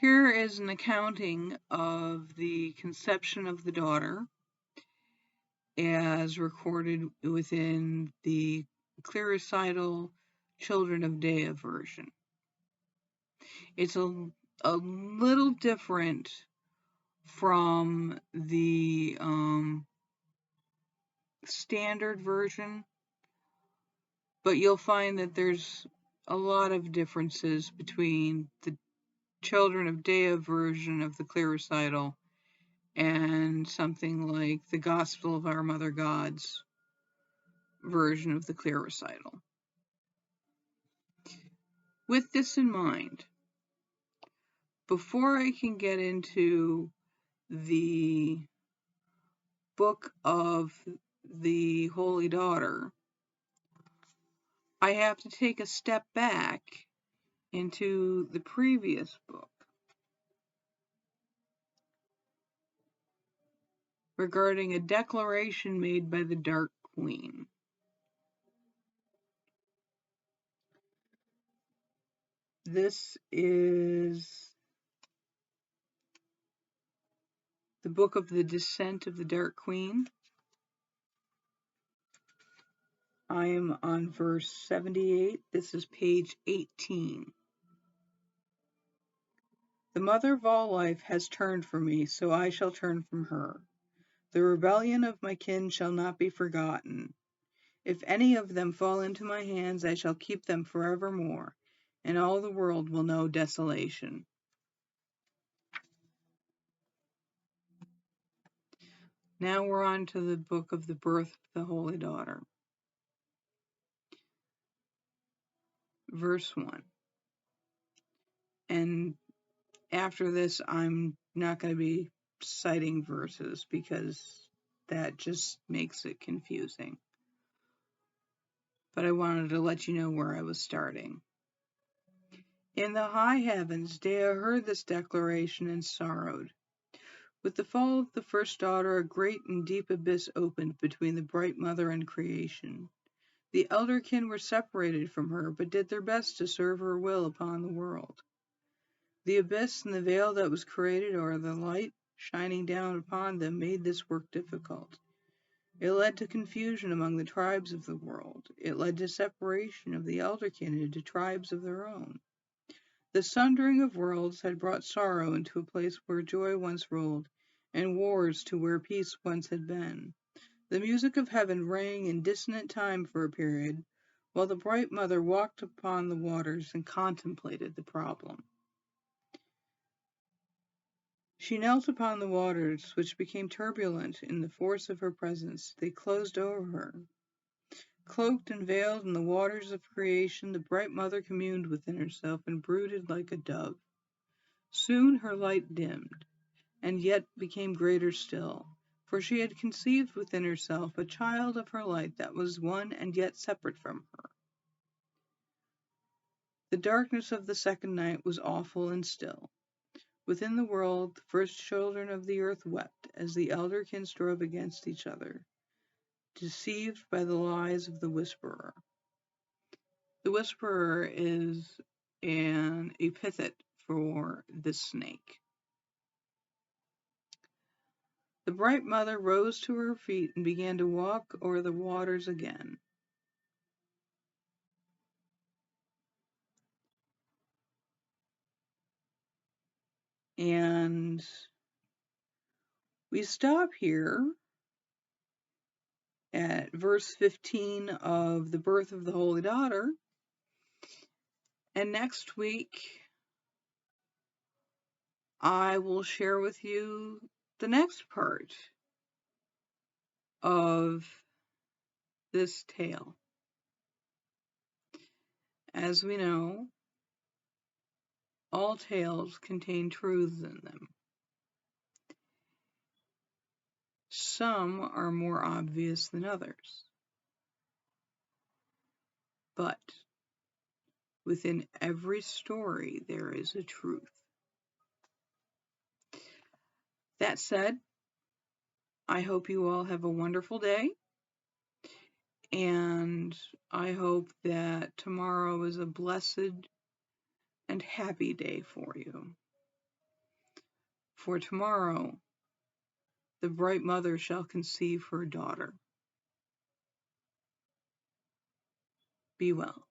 Here is an accounting of the conception of the daughter as recorded within the Clear Recital Children of Dea version. It's a little different from the standard version, but you'll find that there's a lot of differences between the Children of Dea version of the Clear Recital and something like the Gospel of Our Mother God's version of the Clear Recital. With this in mind, before I can get into the book of the Holy Daughter, I have to take a step back into the previous book regarding a declaration made by the Dark Queen. This is the book of the Descent of the Dark Queen. I am on verse 78. This is page 18. The mother of all life has turned from me, so I shall turn from her. The rebellion of my kin shall not be forgotten. If any of them fall into my hands, I shall keep them forevermore, and all the world will know desolation. Now we're on to the book of the birth of the Holy Daughter. Verse 1. And after this, I'm not going to be citing verses because that just makes it confusing. But I wanted to let you know where I was starting. In the high heavens, Dea heard this declaration and sorrowed. With the fall of the first daughter, a great and deep abyss opened between the bright mother and creation. The elder kin were separated from her, but did their best to serve her will upon the world. The abyss and the veil that was created, or the light shining down upon them, made this work difficult. It led to confusion among the tribes of the world. It led to separation of the elder kin into tribes of their own. The sundering of worlds had brought sorrow into a place where joy once ruled, and wars to where peace once had been. The music of heaven rang in dissonant time for a period, while the bright mother walked upon the waters and contemplated the problem. She knelt upon the waters, which became turbulent in the force of her presence. They closed over her. Cloaked and veiled in the waters of creation, the bright mother communed within herself and brooded like a dove. Soon her light dimmed, and yet became greater still, for she had conceived within herself a child of her light that was one and yet separate from her. The darkness of the second night was awful and still. Within the world, the first children of the earth wept as the elder kin strove against each other, deceived by the lies of the whisperer. The whisperer is an epithet for the snake. The bright mother rose to her feet and began to walk over the waters again. And we stop here at verse 15 of the birth of the Holy Daughter. And next week, I will share with you the next part of this tale. As we know, all tales contain truths in them. Some are more obvious than others. But within every story, there is a truth. That said, I hope you all have a wonderful day, and I hope that tomorrow is a blessed and happy day for you. For tomorrow the bright mother shall conceive her daughter. Be well.